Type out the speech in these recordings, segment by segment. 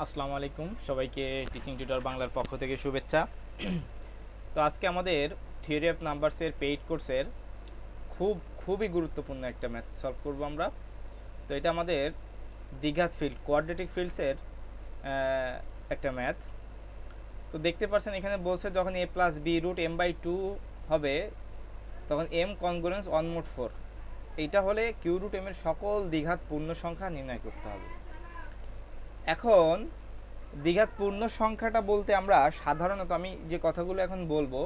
আসসালামু আলাইকুম সবাইকে টিচিং টিউটর বাংলার পক্ষ থেকে শুভেচ্ছা। তো আজকে আমাদের থিওরি অফ নাম্বারসের পেইড কোর্সের খুবই গুরুত্বপূর্ণ একটা ম্যাথ সলভ করব আমরা। তো এটা আমাদের দ্বিঘাত ফিল্ড কোয়াড্রেটিক ফিল্ডসের একটা ম্যাথ। তো দেখতে পাচ্ছেন এখানে বলছে যখন a plus B root M by two হবে তখন এম কনগ্রুয়েন্স ওয়ান মোট ফোর। এইটা হলে কিউ রুট এম এর সকল দ্বিঘাত পূর্ণ সংখ্যা নির্ণয় করতে হবে। এখন দ্বিঘাত পূর্ণ সংখ্যাটা বলতে আমরা সাধারণত আমি যে কথাগুলো এখন বলবো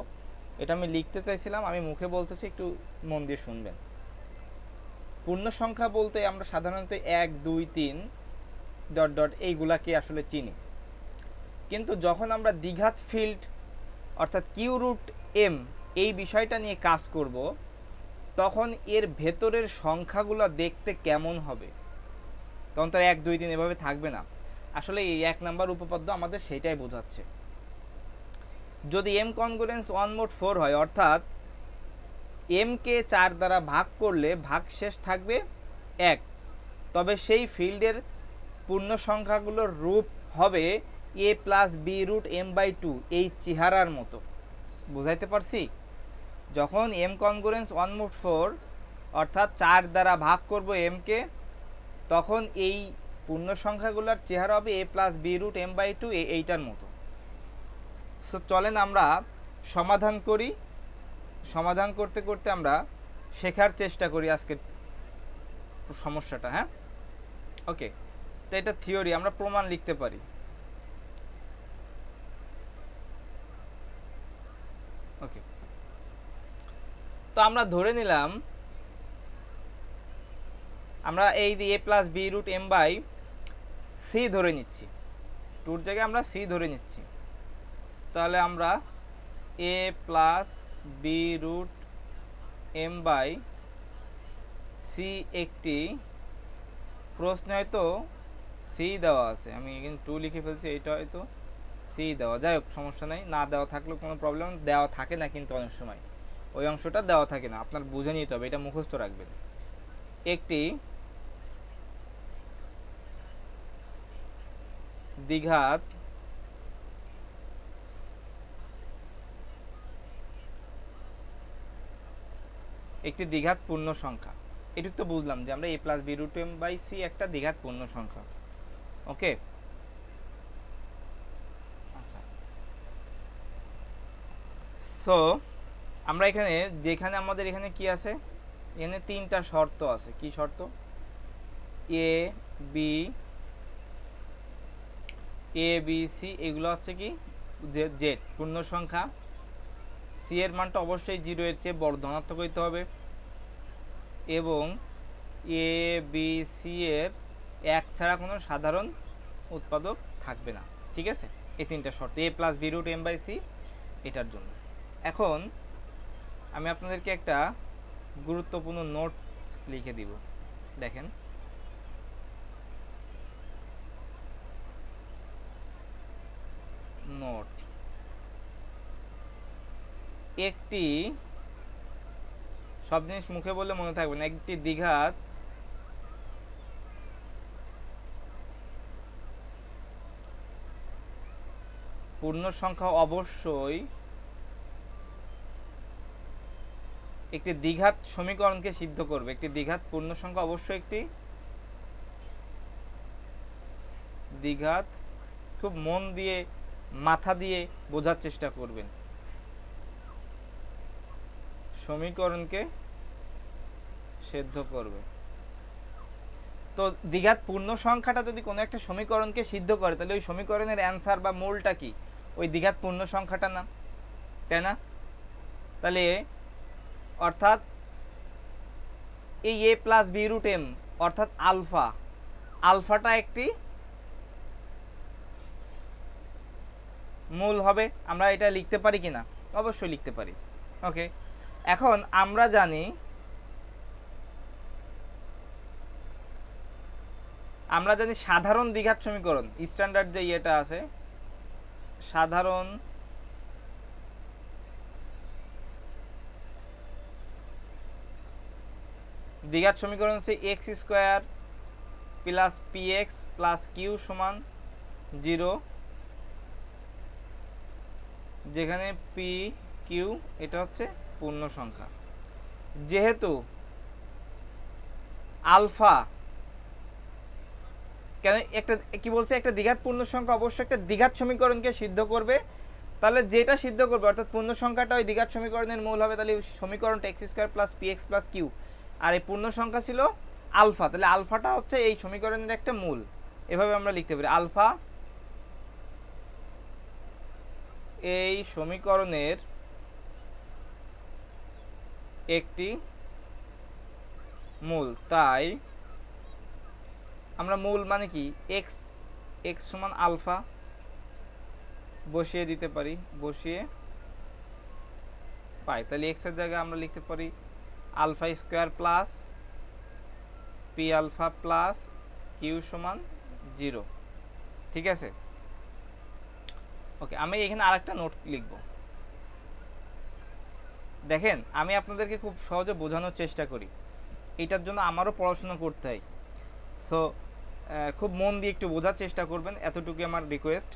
এটা আমি লিখতে চাইছিলাম, আমি মুখে বলতেছি, একটু মন দিয়ে শুনবেন। পূর্ণ সংখ্যা বলতে আমরা সাধারণত 1 2 3 ডট ডট এইগুলাকে আসলে চিনি, কিন্তু যখন আমরা দ্বিঘাত ফিল্ড অর্থাৎ কিউ রুট এম এই বিষয়টা নিয়ে কাজ করব তখন এর ভেতরের সংখ্যাগুলো দেখতে কেমন হবে, তখন তার 1 2 3 এভাবে থাকবে না। আসলে এই 1 নাম্বার উপপাদ্য আমাদের সেটাই বোঝাচ্ছে। যদি এম কনগ্রুয়েন্স ওয়ান মোট ফোর হয়, অর্থাৎ এমকে 4 দ্বারা ভাগ করলে ভাগশেষ থাকবে 1, তবে সেই ফিল্ডের পূর্ণ সংখ্যাগুলোর রূপ হবে A plus B root M by two, এই চেহারার মতো। বুঝাইতে পারছি? যখন এম কনগ্রুয়েন্স ওয়ান মোট ফোর অর্থাৎ 4 দ্বারা ভাগ করব এমকে, তখন এই পূর্ণ সংখ্যাগুলোর চেহারা হবে A plus B root M by two, এইটার মতো। সো চলেন আমরা সমাধান করি। সমাধান করতে করতে আমরা শেখার চেষ্টা করি আজকের সমস্যাটা। হ্যাঁ, ওকে। তো এটা থিওরি, আমরা প্রমাণ লিখতে পারি। ওকে, তো আমরা ধরে নিলাম আমরা এই A plus B root M by C ধরে নিচ্ছি, টুর জায়গায় আমরা সি ধরে নিচ্ছি। তাহলে আমরা A plus B root M by C একটি প্রশ্নে হয়তো সি দেওয়া আছে, আমি এখানে টু লিখে ফেলছি, এইটা হয়তো সি দেওয়া, যাই হোক সমস্যা নেই, না দেওয়া থাকলেও কোনো প্রবলেম, দেওয়া থাকে না কিন্তু অনেক সময় ওই অংশটা দেওয়া থাকে না, আপনার বুঝে নিতে হবে, এটা মুখস্থ রাখবেন। একটি দ্বিঘাত পূর্ণ সংখ্যা, এটুকু তো বুঝলাম যে আমরা A plus B root M by C একটা দ্বিঘাত পূর্ণ সংখ্যা। ওকে, আচ্ছা। সো আমরা এখানে যেখানে আমাদের এখানে কি আছে, এখানে 3টা শর্ত আছে। কি শর্ত? এ বি সি এগুলো হচ্ছে কি জেড পূর্ণ সংখ্যা। সি এর মানটা অবশ্যই 0 এর চেয়ে বড়, ধনাত্মক হইতে হবে, এবং এ বি সি এর 1 ছাড়া কোনো সাধারণ উৎপাদক থাকবে না। ঠিক আছে, এই 3টা শর্ত A plus B root M by C এটার জন্য। এখন আমি আপনাদেরকে একটা গুরুত্বপূর্ণ নোটস লিখে দিব, দেখেন। নোট, একটি, সব জিনিস মুখে বললে মনে থাকবে না, একটি দ্বিঘাত পূর্ণ সংখ্যা অবশ্যই একটি দ্বিঘাত সমীকরণকে সিদ্ধ করবে। একটি দ্বিঘাত পূর্ণ সংখ্যা অবশ্যই একটি দ্বিঘাত, খুব মন দিয়ে মাথা দিয়ে বোঝার চেষ্টা করবেন, সমীকরণকে সিদ্ধ করবে। তো দ্বিঘাত পূর্ণ সংখ্যাটা যদি কোনো একটা সমীকরণকে সিদ্ধ করে তাহলে ওই সমীকরণের অ্যান্সার বা মূলটা কি? ওই দ্বিঘাত পূর্ণ সংখ্যাটা না, তাই না? তাহলে অর্থাৎ এই A plus B root M অর্থাৎ আলফা, আলফাটা একটি মূল হবে। আমরা এটা লিখতে পারি কি না? অবশ্যই লিখতে পারি। ওকে, এখন আমরা জানি সাধারণ দ্বিঘাত সমীকরণ, স্ট্যান্ডার্ড যে ইয়েটা আছে, সাধারণ দ্বিঘাত সমীকরণ হচ্ছে X square plus P X plus Q সমান জিরো, যেখানে পি কিউ এটা হচ্ছে পূর্ণ সংখ্যা। যেহেতু আলফা, কেন একটা কি বলছে, একটা দ্বিঘাত পূর্ণ সংখ্যা অবশ্যই একটা দ্বিঘাত সমীকরণকে সিদ্ধ করবে, তাহলে যেটা সিদ্ধ করবে অর্থাৎ পূর্ণ সংখ্যাটা ওই দ্বিঘাত সমীকরণের মূল হবে, তাহলে সমীকরণটা X square plus P X plus Q, আর এই পূর্ণ সংখ্যা ছিল আলফা, তাহলে আলফাটা হচ্ছে এই সমীকরণের একটা মূল। এভাবে আমরা লিখতে পারি আলফা এই সমীকরণের একটি মূল। তাই আমরা মূল মানে কি এক্স, এক্স সমান আলফা বসিয়ে দিতে পারি, বসিয়ে পাই, তাহলে এক্স এর জায়গায় আমরা লিখতে পারি alpha square plus P alpha plus Q সমান 0। ঠিক আছে, ওকে। আমি এখানে আরেকটা নোট লিখব। দেখেন আমি আপনাদেরকে খুব সহজে বোঝানোর চেষ্টা করি, এটার জন্য আমারও পড়াশোনা করতে হয়। সো খুব মন দিয়ে একটু বোঝার চেষ্টা করবেন, এতটুকু আমার রিকোয়েস্ট।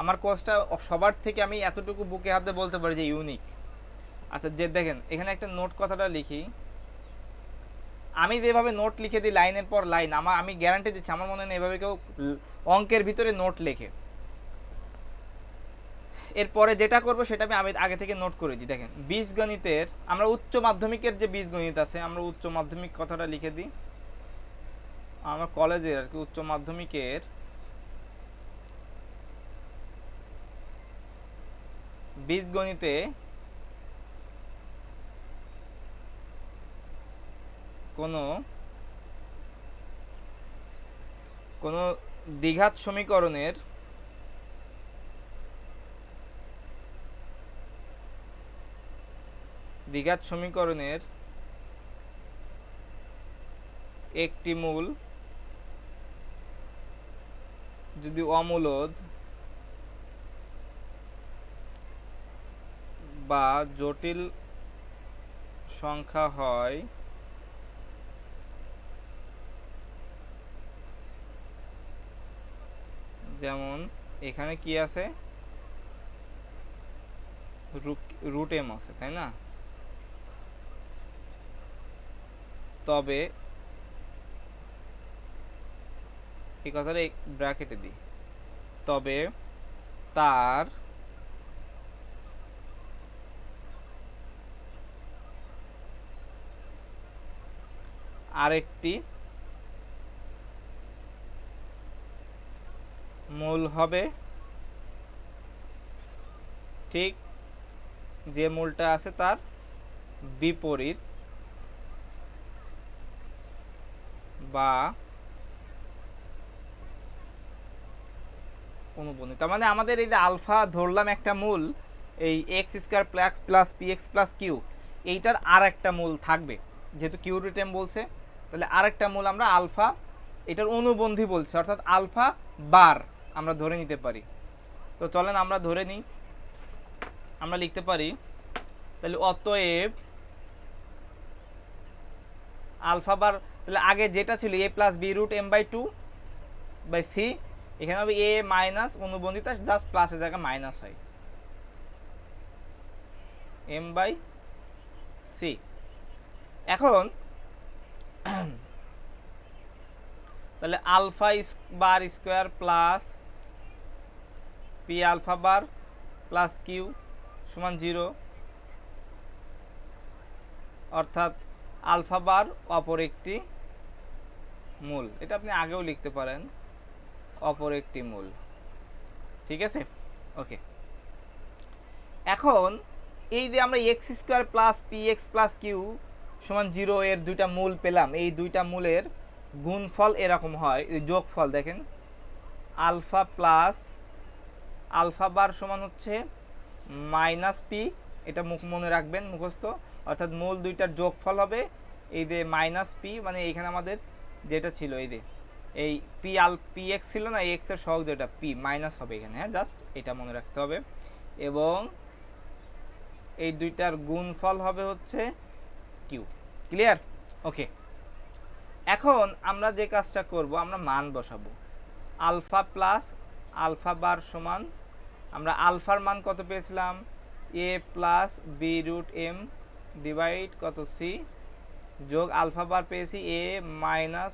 আমার কোর্সটা সবার থেকে আমি এতটুকু বুকে হাতে বলতে পারি যে ইউনিক। আচ্ছা, যে দেখেন এখানে একটা নোট কথাটা লিখি, আমি যেভাবে নোট লিখে দিই লাইনের পর লাইন, আমি গ্যারান্টি দিচ্ছি আমার মনে হয় এভাবে কেউ অঙ্কের ভিতরে নোট লেখে। এরপরে যেটা করবো সেটা আমি আগে থেকে নোট করে দিই। দেখেন বীজগণিতের, আমরা উচ্চ মাধ্যমিকের যে বীজগণিত আছে, আমরা উচ্চ মাধ্যমিক কথাটা লিখে দিই, আমার কলেজের আর কি উচ্চ মাধ্যমিকের বীজগণিতে কোনো দ্বিঘাত সমীকরণের একটি মূল যদি অমূলদ বা জটিল সংখ্যা হয়, যেমন এখানে কি আছে, রুট এম আছে, তাই না? তবে এই কথাটা ব্র্যাকেটে দিই, তবে তার আরেকটি মূল হবে ঠিক যে মূলটা আছে তার বিপরীত বা অনুবন্ধী। তার মানে আমাদের এই যে আলফা ধরলাম একটা মূল, এই X square plus P X plus Q, এইটার আর একটা মূল থাকবে, যেহেতু কিউ রিটেম বলছে, তাহলে আর একটা মূল আমরা আলফা এটার অনুবন্ধী বলছি, অর্থাৎ আলফা বার আমরা ধরে নিতে পারি। তো চলেন আমরা ধরে নিই, আমরা লিখতে পারি তাহলে অতএব আলফা বার, তাহলে আগে যেটা ছিল A plus B root M by 2 by C, এখানে হবে এ মাইনাস অনুবন্ধিতা জাস্ট প্লাসের জায়গায় মাইনাস হয় এম বাই সি। এখন তাহলে alpha bar square plus P alpha bar plus Q সমান 0, অর্থাৎ আলফা বার অপর একটি মূল। এটা আপনি আগেও লিখতে পারেন, অপর একটি মূল। ঠিক আছে, ওকে। এখন এই যে আমরা X square plus P X plus Q সমান 0 এর দুইটা মূল পেলাম, এই দুইটা মূলের গুণফল এরকম হয়, যোগফল দেখেন আলফা প্লাস আলফা বার সমান হচ্ছে মাইনাস পি, এটা মনে রাখবেন মুখস্থ, অর্থাৎ মূল দুইটার যোগফল হবে এই যে মাইনাস পি, মানে এইখানে আমাদের যেটা ছিল এই যে এই পি এক্স ছিল না, এক্স এর সহগ যেটা পি মাইনাস হবে এখানে, হ্যাঁ জাস্ট এটা মনে রাখতে হবে। এবং এই দুইটার গুণফল হবে হচ্ছে কিউ। ক্লিয়ার, ওকে। এখন আমরা যে কাজটা করব, আমরা মান বসাবো। আলফা প্লাস আলফা বার সমান, আমরা আলফার মান কত পেয়েছিলাম, A plus B root M divide কত সি, যোগ আলফা বার পেয়েছি A minus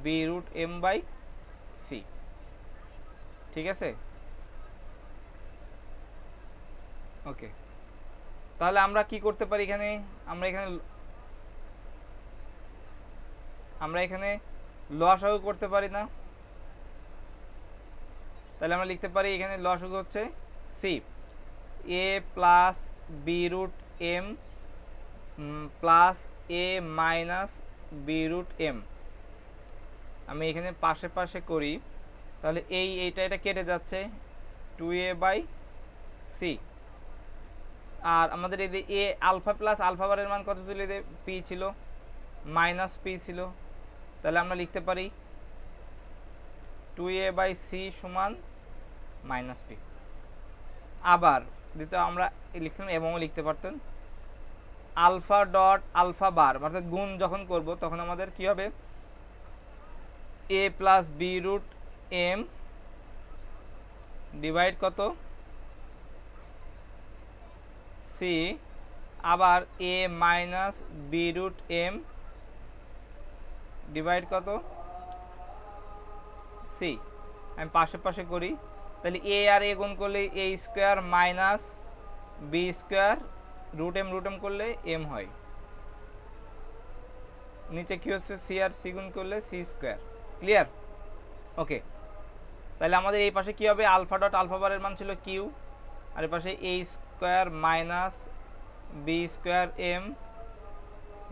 B root M by C. ঠিক আছে, ওকে। তাহলে আমরা কি করতে পারি এখানে, আমরা এখানে লসাগু করতে পারি না? তাহলে আমরা লিখতে পারি এখানে লসাগু হচ্ছে C, A plus B root M plus A minus B root M. আমি এখানে পাশে পাশে করি, তাহলে এটা কেটে যাচ্ছে, 2a বাই সি। আর আমাদের এই যে এ আলফা প্লাস আলফা বারের মান কত ছিল, পি ছিল, মাইনাস পি ছিল। তাহলে আমরা লিখতে পারি 2a বাই সি সমান মাইনাস পি। আবার দ্বিতীয় আমরা লিখছিলাম এবং লিখতে পারতেন আলফা ডট আলফা বার, অর্থাৎ গুণ যখন করব তখন আমাদের কি হবে, A plus B root M divide কত সি, আবার A minus B root M divide কত সি। আমি পাশে পাশে করি, তাহলে এ আর এ গুণ করলে A square minus B square root M করলে এম হয়, নিচে কি হচ্ছে সি আর সি গুণ করলে সি স্কোয়ার। ক্লিয়ার, ওকে। তাহলে আমাদের এই পাশে কি হবে, আলফা ডট আলফা বারের মান ছিল কিউ, আর এই পাশে A square minus B square M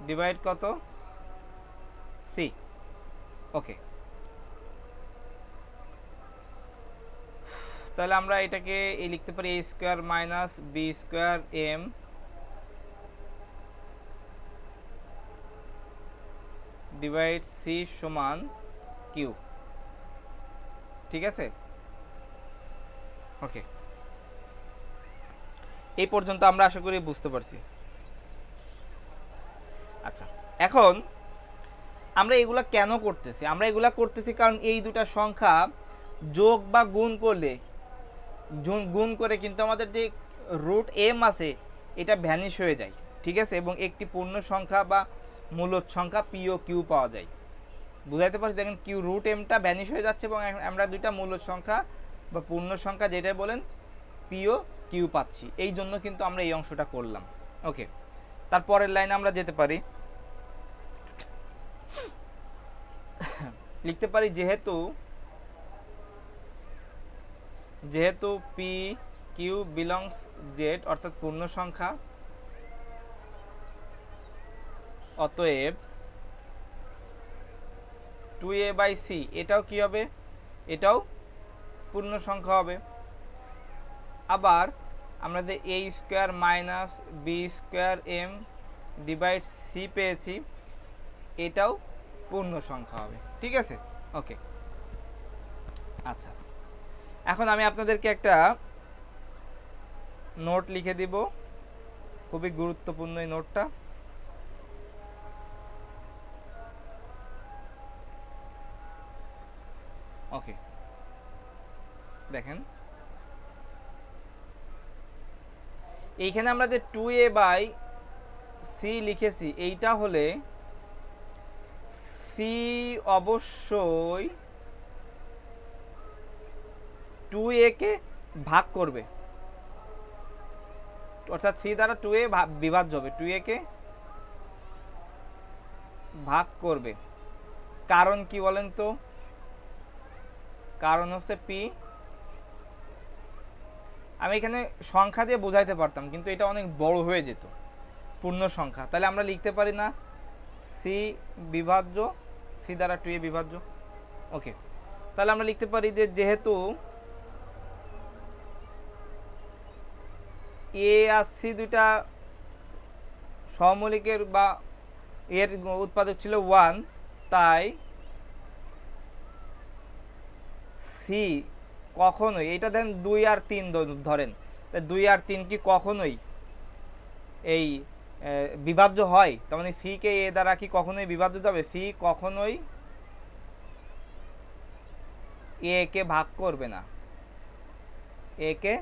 divide কত সি। ওকে, তাহলে আমরা এটাকে লিখতে পারি A square minus B square M divide C সমান কিউ। ঠিক আছে, ওকে। এই পর্যন্ত আমরা আশা করি বুঝতে পারছি। আচ্ছা, এখন আমরা এগুলা কেন করতেছি, আমরা এগুলা করতেছি কারণ এই দুটা সংখ্যা যোগ বা গুণ করলে, গুণ করে কিন্তু আমাদের যে রুট এম আছে এটা ভ্যানিশ হয়ে যায়। ঠিক আছে, এবং একটি পূর্ণ সংখ্যা বা মূলদ সংখ্যা পি ও কিউ পাওয়া যায়। বুঝাইতে পারছি, দেখেন কিউ রুট এমটা ভ্যানিশ হয়ে যাচ্ছে এবং আমরা দুইটা মূলদ সংখ্যা বা পূর্ণ সংখ্যা যেটা বলেন পি ও কিউ পাচ্ছি। এই জন্য কিন্তু আমরা এই অংশটা করলাম। ওকে, তারপরের লাইনে আমরা যেতে পারি, লিখতে পারি যেহেতু পি কিউ বিলংস জেড অর্থাৎ পূর্ণ সংখ্যা, অতএব 2a বাই সি এটাও কি হবে, এটাও পূর্ণ সংখ্যা হবে। আবার আমরা যে A square minus B square M divide C পেয়েছি, এটাও পূর্ণ সংখ্যা হবে। ঠিক আছে, ওকে। আচ্ছা, এখন আমি আপনাদেরকে একটা নোট লিখে দিব, খুবই গুরুত্বপূর্ণ এই নোটটা। ওকে, দেখেন এইখানে আমরা যে 2a বাই সি লিখেছি, এইটা হলে সি অবশ্যই 2a কে ভাগ করবে, অর্থাৎ সি দ্বারা 2a বিভাজ্য হবে, 2a কে ভাগ করবে। কারণ কি বলেন তো, কারণ হচ্ছে পি, আমি এখানে সংখ্যা দিয়ে বোঝাইতে পারতাম কিন্তু এটা অনেক বড় হয়ে যেত পূর্ণ সংখ্যা। তাহলে আমরা লিখতে পারি না সি বিভাজ্য, সি দ্বারা 2a বিভাজ্য। ওকে, তাহলে আমরা লিখতে পারি যে যেহেতু এ আর সি দুইটা সমমৌলিকের বা এর উৎপাদক ছিল 1, তাই সি কখনোই, এটা দেন 2 আর 3 ধরেন, 2 আর 3 কি কখনোই এই বিভাজ্য হয়? তার মানে সি কে এ দ্বারা কি কখনোই বিভাজ্য যাবে? সি কখনোই এ কে ভাগ করবে না, এ কে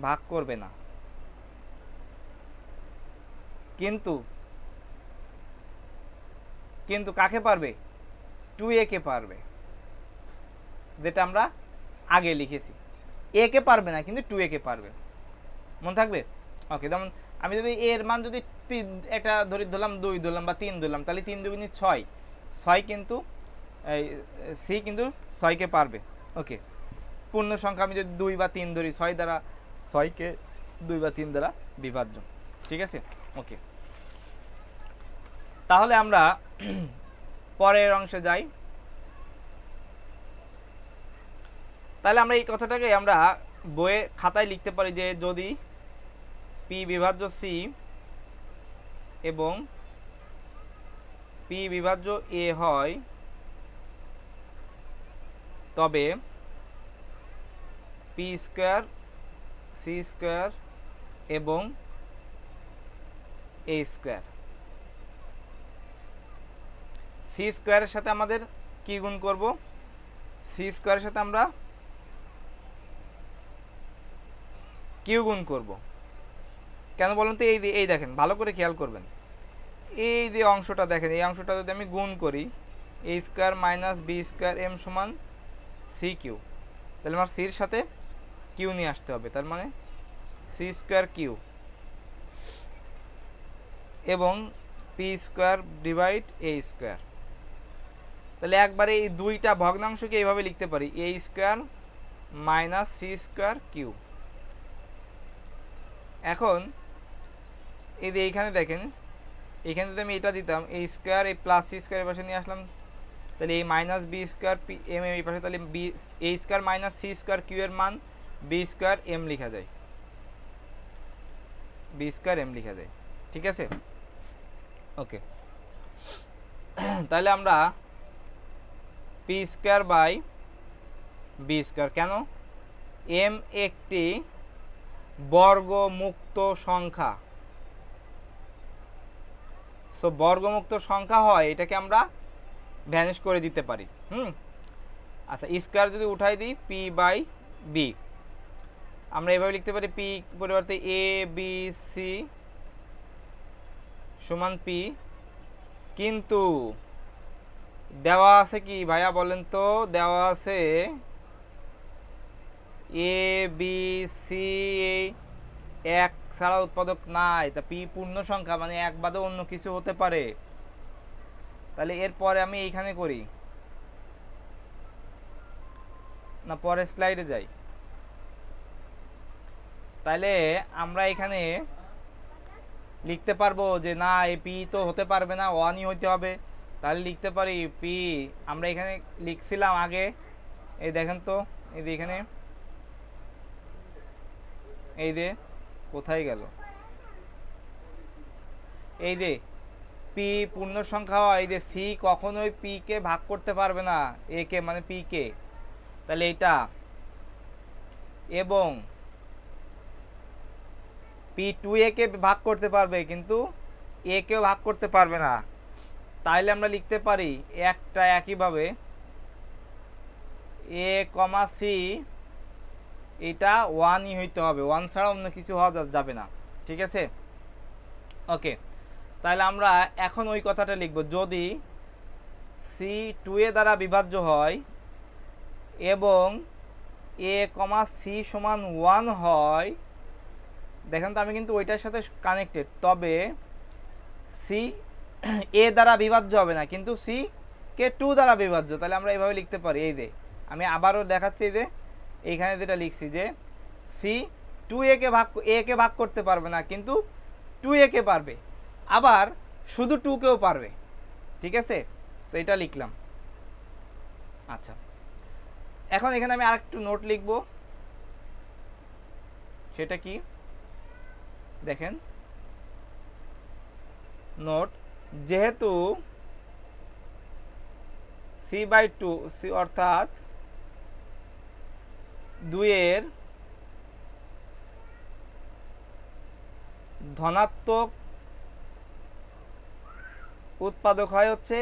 ভাগ করবে না, কিন্তু কিন্তু কাকে পারবে, 2a কে পারবে, যেটা আমরা আগে লিখেছি। এ কে পারবে না কিন্তু 2a কে পারবে, মনে থাকবে? ওকে, যেমন আমি যদি এর মান যদি এটা ধরলাম 2 ধরলাম বা 3 ধরলাম, তাহলে 3 2 6, 6 কিন্তু এই সি কিন্তু 6 কে পারবে। ওকে, পূর্ণ সংখ্যা আমি যদি 2 বা 3 ধরি, 6 দ্বারা 6 কে 2 বা 3 দ্বারা বিভাজ্য। ঠিক আছে? ওকে, তাহলে আমরা পরের অংশে যাই। তাহলে আমরা এই কথাটাকে আমরা বইয়ে খাতায় লিখতে পারি যে যদি পি বিভাজ্য সি এবং পি বিভাজ্য এ হয়, তবে পি স্কোয়ার সি স্কোয়ার এবং এ স্কোয়ার, সি স্কোয়ারের সাথে আমাদের কি গুণ করব, সি স্কোয়ারের সাথে আমরা কিউ গুণ করব। কেন বলুন তো? এই দেখেন, ভালো করে খেয়াল করবেন, এই যে অংশটা দেখেন, এই অংশটা যদি আমি গুণ করি, A square minus B square M সমান সি কিউ, তাহলে আমার সির সাথে কিউ নিয়ে আসতে হবে, তার মানে সি স্কোয়ার কিউ এবং P square divide A square. তাহলে একবারে এই দুইটা ভগ্নাংশকে এইভাবে লিখতে পারি, A square minus C square Q. এখন এই যে এইখানে দেখেন, এখানে যদি আমি এটা দিতাম, এই স্কোয়ার এই প্লাস সি স্কোয়ার পাশে নিয়ে আসলাম, তাহলে এই minus B square P M এই পাশে, তাহলে B A square minus C square Q এর মান বি স্কোয়ার এম লেখা যায়, বি স্কোয়ার এম লেখা যায়। ঠিক আছে? ওকে, তাহলে আমরা P square by B square, কেন? এম একটি বর্গমুক্ত সংখ্যা, সো বর্গমুক্ত সংখ্যা হয়, এটাকে আমরা ভ্যানিশ করে দিতে পারি। আচ্ছা, স্কোয়ার যদি উঠাই দিই, পি বাই বি, আমরা এভাবে লিখতে পারি, পি পরিবর্তে এ বি সি সমান পি, কিন্তু দেওয়া আছে কি ভাইয়া বলেন তো? দেওয়া আছে এ বি সি এক ছাড়া উৎপাদক নাই, তা পি পূর্ণ সংখ্যা মানে এক বাদে অন্য কিছু হতে পারে। তাহলে এরপরে আমি এইখানে করি না, পরের স্লাইডে যাই। তাহলে আমরা এখানে লিখতে পারবো যে না, এই পি তো হতে পারবে না, ওয়ানই হইতে হবে। তাহলে লিখতে পারি পি, আমরা এখানে লিখছিলাম আগে, এই দেখেন তো, এই যে এখানে, এই যে কোথায় গেল, এই যে পি পূর্ণ সংখ্যা হয়, এই যে সি কখনোই পি কে ভাগ করতে পারবে না, এ কে মানে পি কে, তাহলে এটা, এবং পি টু এ কে ভাগ করতে পারবে কিন্তু এ কেও ভাগ করতে পারবে না। তাইলে আমরা লিখতে পারি একটা একইভাবে এ কমা সি, এটা ওয়ানই হইতে হবে, ওয়ান ছাড়া অন্য কিছু হওয়া যাবে না। ঠিক আছে? ওকে, তাহলে আমরা এখন ওই কথাটা লিখব, যদি সি টু এ দ্বারা বিভাজ্য হয় এবং এ কমা সি সমান 1 হয়, দেখেন তো আমি কিন্তু ওইটার সাথে কানেক্টেড, তবে সি এ দ্বারা বিভাজ্য হবে না, কিন্তু সি কে 2 দ্বারা বিভাজ্য। তাহলে আমরা এইভাবে লিখতে পারি, এই যে আমি আবারও দেখাচ্ছি, এই যে এইখানে যেটা লিখছি যে সি টু এ কে ভাগ করতে পারবে না, কিন্তু 2a কে পারবে, আবার শুধু 2 কেও পারবে। ঠিক আছে? তো এটা লিখলাম। আচ্ছা, এখন এখানে আমি আরেকটু নোট লিখব, সেটা কি দেখেন, নোট, যেহেতু সি বাই টু, সি অর্থাৎ 2 এর ধনাত্মক উৎপাদক হয় হচ্ছে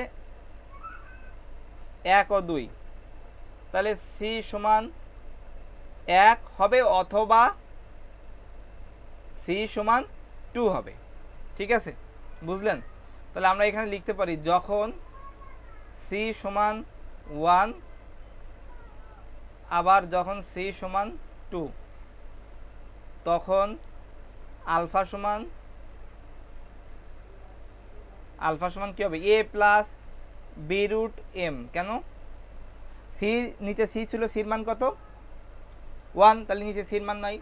1 ও 2, তাহলে সি সমান 1 হবে অথবা সি সমান 2 হবে। ঠিক আছে, বুঝলেন? তাহলে আমরা এখানে লিখতে পারি যখন সি সমান 1 আবার যখন সি সমান 2 তখন আলফা সমান কি হবে? A plus B root M. কেন? সি নিচে সি ছিল, সির মান কত? 1, তাহলে নিচে সির মান নাই।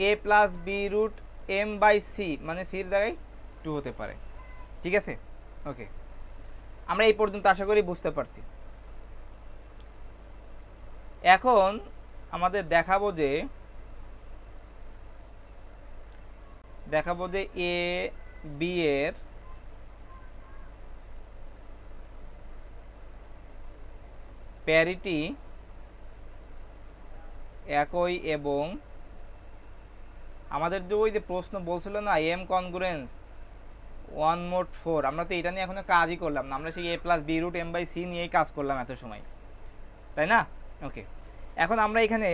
A plus B root M by C মানে সির জায়গায় 2 হতে পারে। ঠিক আছে, ওকে, আমরা এই পর্যন্ত আশা করি বুঝতে পারছি। এখন আমাদের দেখাবো যে এ বি এর প্যারিটি একই এবং আমাদের যে ওই যে প্রশ্ন বলছিল না এম কনগ্রুয়েন্স 1 মোট 4, আমরা তো এটা নিয়ে এখনো কাজই করলাম না, আমরা সেই A plus B root M by C নিয়েই কাজ করলাম এত সময়, তাই না? ওকে, এখন আমরা এখানে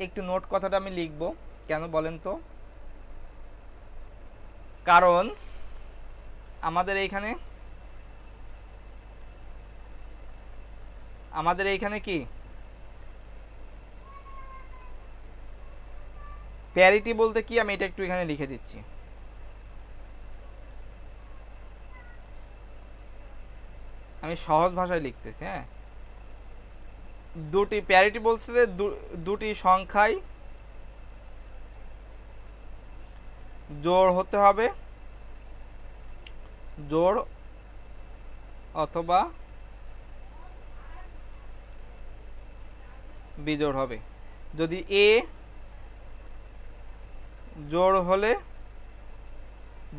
একটু নোট কথাটা আমি লিখব। কেন বলেন তো? কারণ আমাদের এইখানে কি প্যারিটি বলতে কি, আমি এটা একটু এখানে লিখে দিচ্ছি। আমি সহজ ভাষায় লিখতেছি। হ্যাঁ, দুটি প্যারিটি বলছে যে দুটি সংখ্যায় জোড় হতে হবে, জোড় অথবা বিজোড় হবে। যদি এ জোড় হলে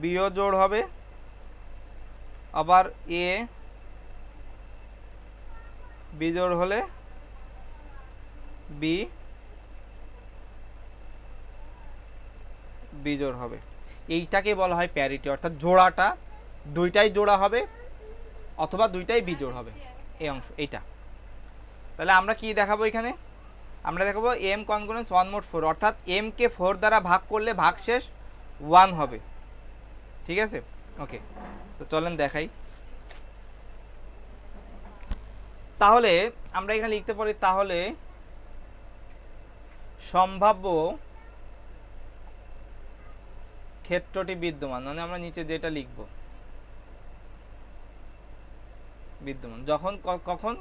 বিও জোড় হবে, আবার এ বিজোড় হলে বি বিজোড় হবে। এইটাকে বলা হয় প্যারিটি, অর্থাৎ জোড়াটা দুইটাই জোড়া হবে অথবা দুইটাই বিজোড় হবে, এই অংশ এইটা। তাহলে আমরা কি দেখাবো এখানে? আমরা দেখাবো এম কনগ্রুয়েন্স 1 মোট 4, অর্থাৎ এম কে 4 দ্বারা ভাগ করলে ভাগশেষ 1 হবে। ঠিক আছে, ওকে, তো চলেন দেখাই। তাহলে আমরা এখানে লিখতে পারি, তাহলে সম্ভাব্য ক্ষেত্রটি বিদ্যমান, মানে আমরা নিচে যেটা লিখব বিদ্যমান কখন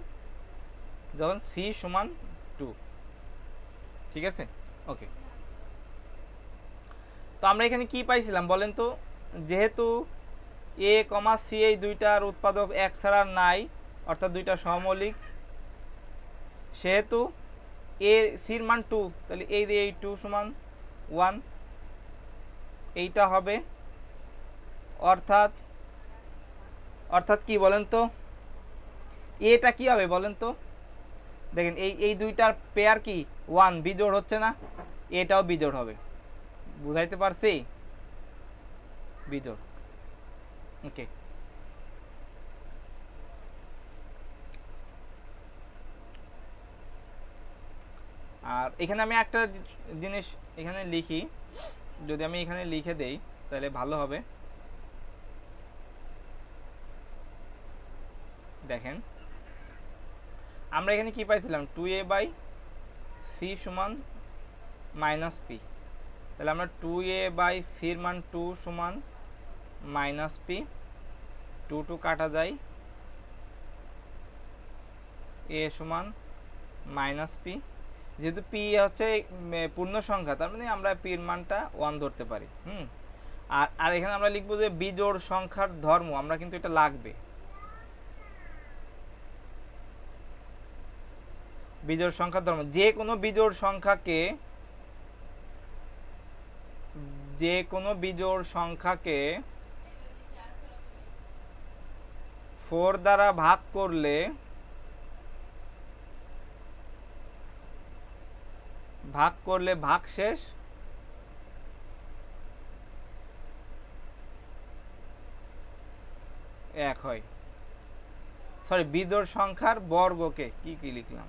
যখন সি সমান 2। ঠিক আছে, ওকে, তো আমরা এখানে কি পাইছিলাম বলেন তো? যেহেতু এ কমা সি এই দুইটার উৎপাদক এক ছাড়া নাই, অর্থাৎ দুইটা সমমৌলিক, সেহেতু এ সির মান 2, তাহলে এই যে এই 2 সমান 1 এইটা হবে। অর্থাৎ কি বলেন তো? এটা কি হবে বলেন তো? দেখেন এই দুইটার পেয়ার কি 1, বিজোড় হচ্ছে না? এটাও বিজোড় হবে। বুঝাইতে পারছি? বিজোড়। ওকে, আর এখানে আমি একটা জিনিস এখানে লিখি, যদি আমি এখানে লিখে দেই তাহলে ভালো হবে। দেখেন আমরা এখানে কি পাইছিলাম? 2a বাই সি সমান মাইনাস পি। তাহলে আমরা 2a বাই সির মান 2 সমান মাইনাস পি, 2 কাটা যায়, এ সমান মাইনাস পি। যেহেতু পি হচ্ছে পূর্ণ সংখ্যা, তার মানে আমরা পির মানটা 1 ধরতে পারি। আর এখানে আমরা লিখবো যে বিজোড় সংখ্যার ধর্ম, আমরা কিন্তু এটা লাগবে। বিজোড় সংখ্যার ধর্ম, যে কোনো বিজোড় সংখ্যাকে 4 দ্বারা ভাগ করলে ভাগশেষ 1 হয়। সরি বিজোড় সংখ্যার বর্গকে কি লিখলাম,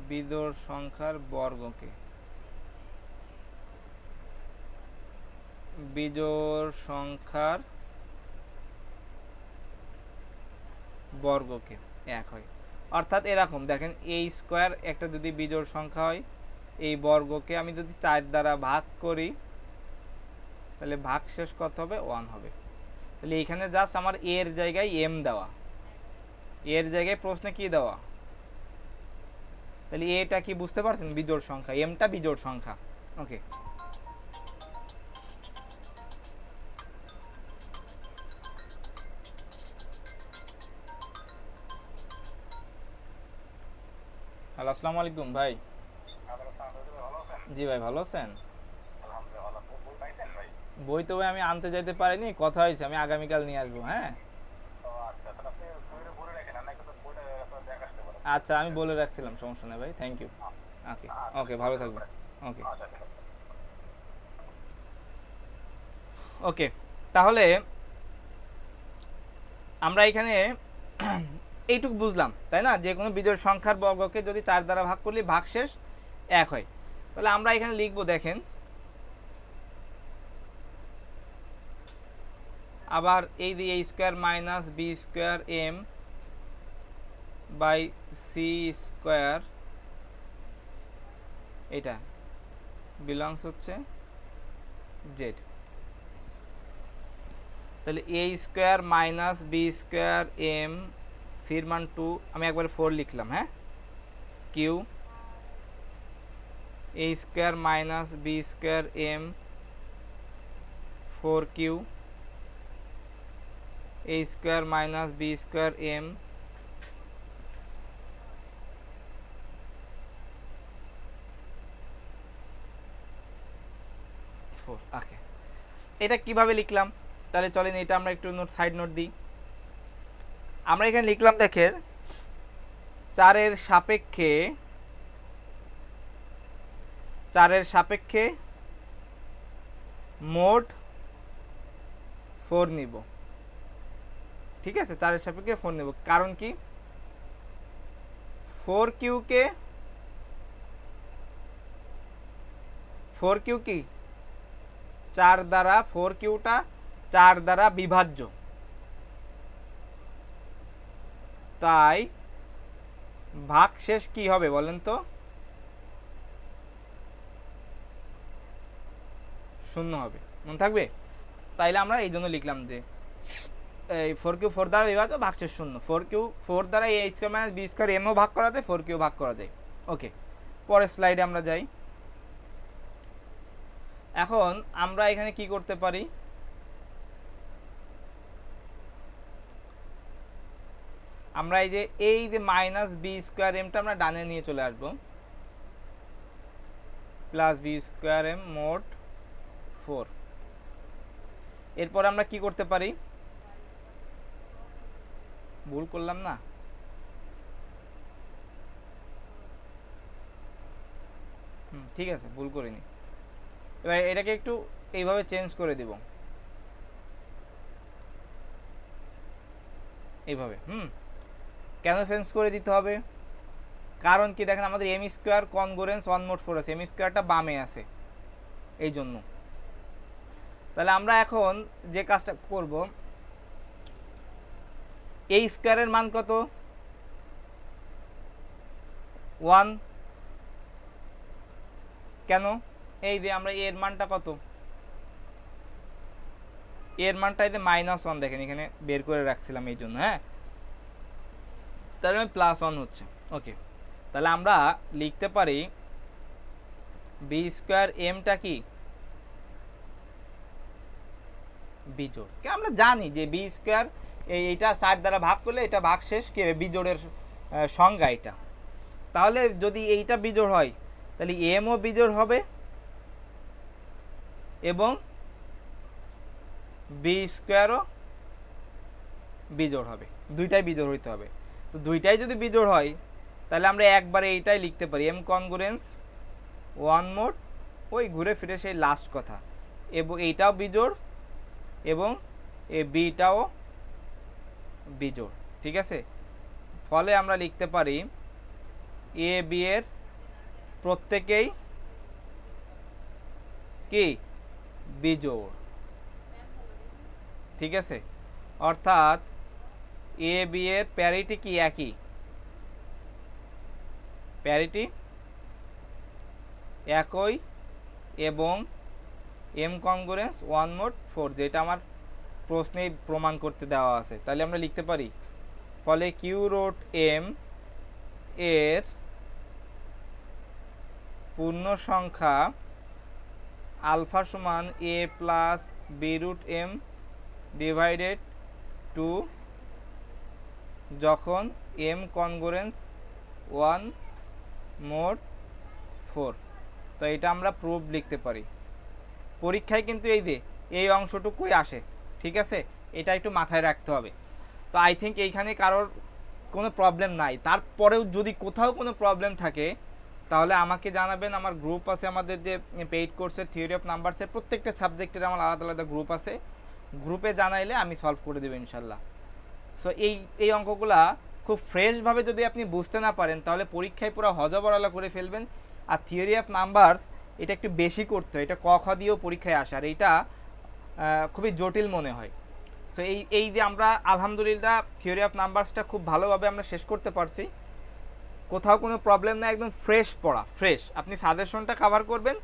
বিজোড় সংখ্যার বর্গকে, বিজোড় সংখ্যার বর্গকে এক হয়। অর্থাৎ এরকম দেখেন এই স্কোয়ার একটা যদি বিজোড় সংখ্যা হয়, এই বর্গকে আমি যদি 4 দ্বারা ভাগ করি তাহলে ভাগশেষ কত হবে, 1 হবে। তাহলে এইখানে জাস্ট আমার এর জায়গায় এম দেওয়া, এর জায়গায় প্রশ্নে কি দেওয়া, তাহলে এটা কি বুঝতে পারছেন, বিজোড় সংখ্যা, এমটা বিজোড় সংখ্যা। ওকে, হ্যালো আসসালামু আলাইকুম ভাই। জি ভাই, ভালো আছেন? বই তো ভাই আমি আনতে যাইতে পারিনি, কথা হয়েছে আমি আগামীকাল নিয়ে আসবো। হ্যাঁ আচ্ছা, আমি বলে রাখছিলাম, সমস্যা নেই ভাই, থ্যাংক ইউ। ওকে, ওকে, ভালো থাকবেন। ওকে, ওকে, তাহলে আমরা এখানে এইটুকু বুঝলাম তাই না, যে কোনো বিজোড় সংখ্যার বর্গকে যদি 4 দ্বারা ভাগ করলে ভাগশেষ 1 হয়। তাহলে আমরা এখানে লিখবো, দেখেন আবার এই দিয়ে a square minus B square M by C square, এটা বিলংস হচ্ছে জেড। তাহলে A square minus B square M, সির মান 2, আমি একবার 4 লিখলাম। হ্যাঁ, Q A square minus B square M 4 Q A square minus B square M 4। Okay, এটা কিভাবে লিখলাম, তাহলে চলেন এটা আমরা একটু নোট, সাইড নোট দিই। আমরা এখানে লিখলাম, দেখেন 4-এর সাপেক্ষে, 4-এর সাপেক্ষে মোট 4 নিব। ঠিক আছে, 4-এর সাপেক্ষে 4 নিব, কারণ কি 4 কিউকে, 4 কিউ কি 4 দ্বারা, 4 কিউটা 4 দ্বারা বিভাজ্য, তাই ভাগশেষ কি হবে বলেন তো, 0 হবে, মনে থাকবে। তাইলে আমরা এই জন্য লিখলাম যে এই 4 কিউ 4 দ্বারা বিভাজ্য, ভাগশেষ 0। 4 কিউ 4 দ্বারা এ স্কোয়ার মাইনাস বি স্কোয়ার এমও ভাগ করা যায়, 4 কিউ ভাগ করা যায়। ওকে, পরের স্লাইডে আমরা যাই। এখন আমরা এখানে কি করতে পারি, আমরা এই যে মাইনাস বি স্কোয়ার এমটা আমরা ডানে নিয়ে চলে আসবো, প্লাস বি স্কোয়ার এম মোট 4। এরপর আমরা কি করতে পারি, ভুল করলাম না, ঠিক আছে, ভুল করিনি। এবার এটাকে একটু এইভাবে চেঞ্জ করে দিব, এইভাবে। কেন চেঞ্জ করে দিতে হবে, কারণ কি দেখেন আমাদের এম স্কোয়ার কনগ্রুয়েন্স 1 মোট 4 আছে, এম স্কোয়ারটা বামে আছে, এই জন্য। তাহলে আমরা এখন যে কাজটা করব, এই স্কোয়ারের মান কত, 1, কেন, এই যে আমরা এর মানটা কত, এর মানটা এই যে -1, দেখেন এখানে বের করে রাখছিলাম এই জন্য। হ্যাঁ, তাহলে +1 হচ্ছে। ওকে, তাহলে আমরা লিখতে পারি বি স্কোয়ার এমটা কি বিজোড়, আমরা জানি যে বি স্কোয়ার এইটা 4 দ্বারা ভাগ করলে এটা ভাগশেষ কি হবে, বিজোড়ের সংজ্ঞা এটা। তাহলে যদি এইটা বিজোড় হয় তাহলে এমও বিজোড় হবে এবং বি স্কোয়ারও বিজোড় হবে, দুইটাই বিজোড় হইতে হবে। তো দুইটাই যদি বিজোড় হয় তাহলে আমরা একবারে এইটাই লিখতে পারি, এম কনগ্রুয়েন্স 1 মোট, ওই ঘুরে ফিরে সেই লাস্ট কথা, এবং এইটাও বিজোড় এবং এ বিটাও বিজোড়। ঠিক আছে, ফলে আমরা লিখতে পারি এ বি এর প্রত্যেকেই কি বিজোড়। ঠিক আছে, অর্থাৎ এ বি এর প্যারিটি কি একই, প্যারিটি একই এবং এম কনগ্রুয়েন্স 1 মোড 4, যেটা আমার প্রশ্নেই প্রমাণ করতে দেওয়া আছে। তাহলে আমরা লিখতে পারি ফলে কিউ রুট এম এর পূর্ণ সংখ্যা আলফা সমান A plus B root M divided 2 যখন এম কনগ্রুয়েন্স 1 মোড 4। তো এটা আমরা প্রুফ লিখতে পারি। পরীক্ষায় কিন্তু এই অংশটুকুই আসে। ঠিক আছে, এটা একটু মাথায় রাখতে হবে। তো আই থিঙ্ক এইখানে কারোর কোনো প্রবলেম নাই। তারপরেও যদি কোথাও কোনো প্রবলেম থাকে তাহলে আমাকে জানাবেন। আমার গ্রুপ আছে, আমাদের যে পেইড কোর্সের থিওরি অফ নাম্বারসের প্রত্যেকটা সাবজেক্টের আমার আলাদা আলাদা গ্রুপ আছে, গ্রুপে জানাইলে আমি সলভ করে দেবো ইনশাল্লাহ। সো এই অঙ্কগুলা খুব ফ্রেশভাবে যদি আপনি বুঝতে না পারেন তাহলে পরীক্ষায় পুরো হজবরলা করে ফেলবেন। আর থিওরি অফ নাম্বারস এটা একটু বেশি করতে হয়, এটা ক খ দিয়েও পরীক্ষায় আসে, আর এইটা খুবই জটিল মনে হয়। সো এই যে আমরা আলহামদুলিল্লাহ থিওরি অফ নাম্বারসটা খুব ভালোভাবে আমরা শেষ করতে পারছি, কোথাও কোনো প্রবলেম না, একদম ফ্রেশ পড়া, ফ্রেশ। আপনি সাজেশনটা কভার করবেন।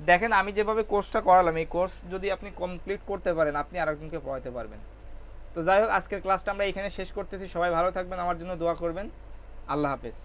দেখেন আমি যেভাবে কোর্সটা করালাম, এই কোর্স যদি আপনি কমপ্লিট করতে পারেন আপনি আরেকজনকে পড়াতে পারবেন। তো যাই হোক, আজকের ক্লাসটা আমরা এখানে শেষ করতেছি। সবাই ভালো থাকবেন, আমার জন্য দোয়া করবেন। আল্লাহ হাফেজ।